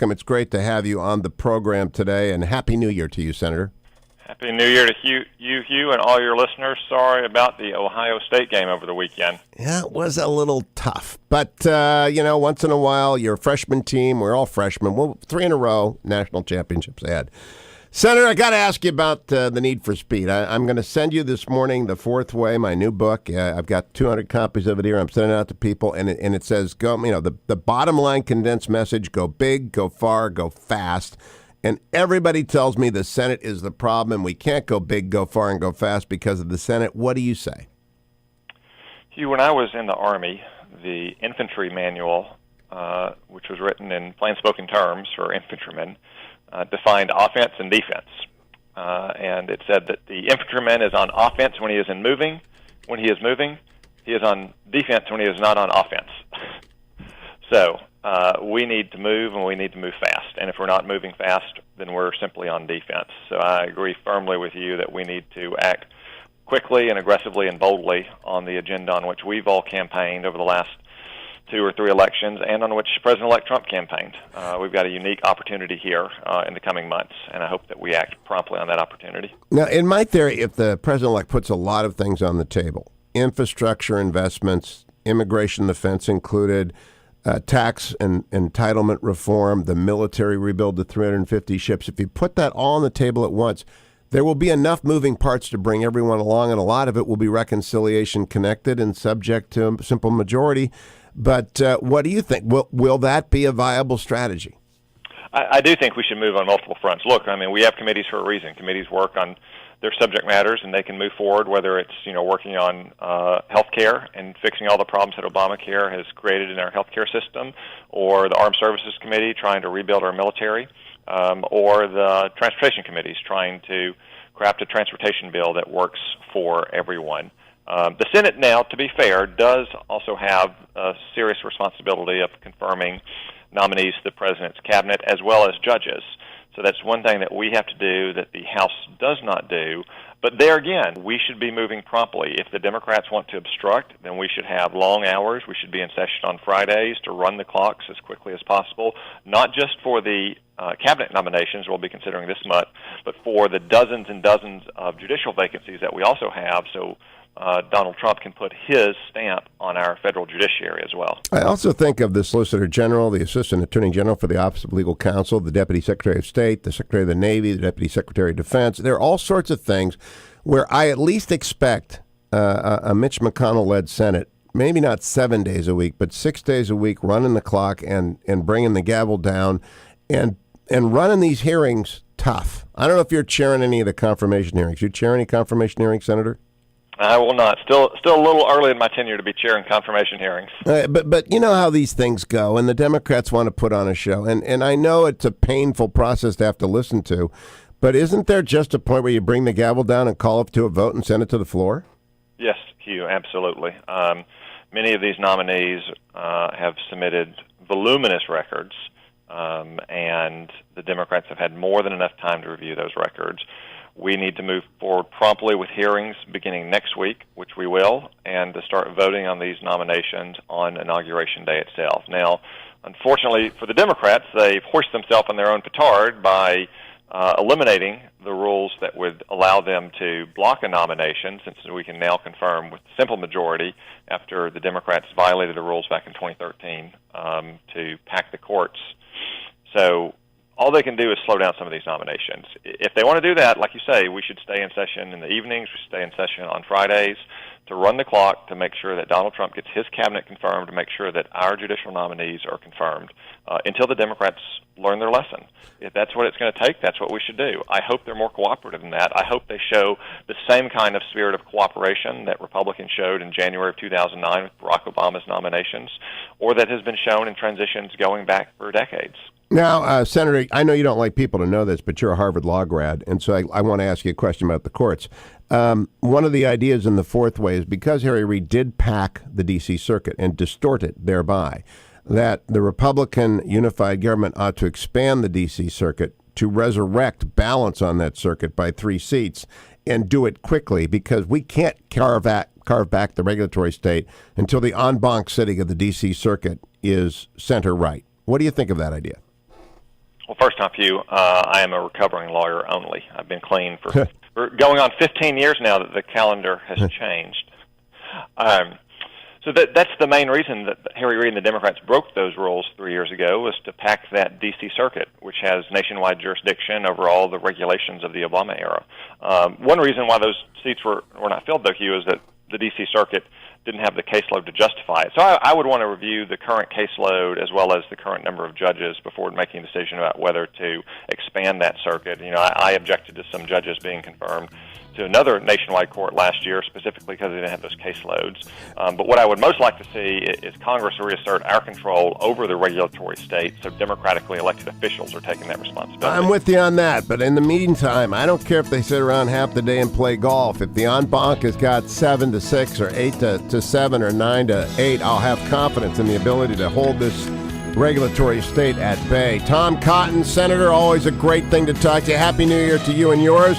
It's great to have you on the program today, and Happy New Year to you, Senator. Happy New Year to Hugh, and all your listeners. Sorry about the Ohio State game over the weekend. Yeah, it was a little tough. But, once in a while, you're a freshman team. We're all freshmen. Well, 3 in a row, national championships ahead. Senator, I got to ask you about the need for speed. I'm going to send you this morning The Fourth Way, my new book. I've got 200 copies of it here. I'm sending it out to people, and it says, go. The bottom line condensed message, go big, go far, go fast. And everybody tells me the Senate is the problem, and we can't go big, go far, and go fast because of the Senate. What do you say? Hugh, when I was in the Army, the infantry manual, which was written in plain-spoken terms for infantrymen, defined offense and defense. And it said that the infantryman is on offense when he is moving. When he is moving, he is on defense when he is not on offense. So we need to move, and we need to move fast. And if we're not moving fast, then we're simply on defense. So I agree firmly with you that we need to act quickly and aggressively and boldly on the agenda on which we've all campaigned over the last 2 or 3 elections, and on which President-elect Trump campaigned. We've got a unique opportunity here in the coming months, and I hope that we act promptly on that opportunity. Now, in my theory, if the President-elect puts a lot of things on the table, infrastructure investments, immigration defense included, tax and entitlement reform, the military rebuild to 350 ships, if you put that all on the table at once, there will be enough moving parts to bring everyone along, and a lot of it will be reconciliation connected and subject to a simple majority. But what do you think? Will that be a viable strategy? I do think we should move on multiple fronts. Look, we have committees for a reason. Committees work on their subject matters, and they can move forward, whether it's working on health care and fixing all the problems that Obamacare has created in our health care system, or the Armed Services Committee trying to rebuild our military, or the Transportation Committees trying to craft a transportation bill that works for everyone. The Senate now, to be fair, does also have a serious responsibility of confirming nominees to the President's cabinet as well as judges. So that's one thing that we have to do that the House does not do. But there again, we should be moving promptly. If the Democrats want to obstruct, then we should have long hours. We should be in session on Fridays to run the clocks as quickly as possible, not just for the cabinet nominations we'll be considering this month, but for the dozens and dozens of judicial vacancies that we also have, so Donald Trump can put his stamp on our federal judiciary as well. I also think of the Solicitor General, the Assistant Attorney General for the Office of Legal Counsel, the Deputy Secretary of State, the Secretary of the Navy, the Deputy Secretary of Defense. There are all sorts of things where I at least expect a Mitch McConnell-led Senate, maybe not 7 days a week, but 6 days a week, running the clock and bringing the gavel down and running these hearings tough. I don't know if you're chairing any of the confirmation hearings. You chair any confirmation hearings, Senator? I will not. Still a little early in my tenure to be chairing confirmation hearings. But you know how these things go, and the Democrats want to put on a show. And I know it's a painful process to have to listen to, but isn't there just a point where you bring the gavel down and call it to a vote and send it to the floor? Yes, Hugh, absolutely. Many of these nominees have submitted voluminous records, and the Democrats have had more than enough time to review those records. We need to move forward promptly with hearings beginning next week, which we will, and to start voting on these nominations on Inauguration Day itself. Now, unfortunately for the Democrats, they've hoisted themselves on their own petard by eliminating the rules that would allow them to block a nomination, since we can now confirm with simple majority after the Democrats violated the rules back in 2013 to pack the courts. So all they can do is slow down some of these nominations. If they want to do that, like you say, we should stay in session in the evenings, we should stay in session on Fridays to run the clock to make sure that Donald Trump gets his cabinet confirmed, to make sure that our judicial nominees are confirmed until the Democrats learn their lesson. If that's what it's going to take, that's what we should do. I hope they're more cooperative than that. I hope they show the same kind of spirit of cooperation that Republicans showed in January of 2009 with Barack Obama's nominations, or that has been shown in transitions going back for decades. Now, Senator, I know you don't like people to know this, but you're a Harvard Law grad, and so I want to ask you a question about the courts. One of the ideas in the Fourth Way is because Harry Reid did pack the D.C. Circuit and distort it thereby, that the Republican unified government ought to expand the D.C. Circuit to resurrect balance on that circuit by 3 seats and do it quickly, because we can't carve back the regulatory state until the en banc sitting of the D.C. Circuit is center right. What do you think of that idea? Well, first off, Hugh, I am a recovering lawyer only. I've been clean for going on 15 years now that the calendar has changed. So that's the main reason that Harry Reid and the Democrats broke those rules 3 years ago, was to pack that D.C. circuit, which has nationwide jurisdiction over all the regulations of the Obama era. One reason why those seats were not filled, though, Hugh, is that the D.C. circuit didn't have the caseload to justify it. So I would want to review the current caseload as well as the current number of judges before making a decision about whether to expand that circuit. I objected to some judges being confirmed to another nationwide court last year, specifically because they didn't have those caseloads. But what I would most like to see is Congress reassert our control over the regulatory state, so democratically elected officials are taking that responsibility. I'm with you on that, but in the meantime, I don't care if they sit around half the day and play golf. If the en banc has got 7-6 or 8-7 or 9-8, I'll have confidence in the ability to hold this regulatory state at bay. Tom Cotton, Senator, always a great thing to talk to you. Happy New Year to you and yours.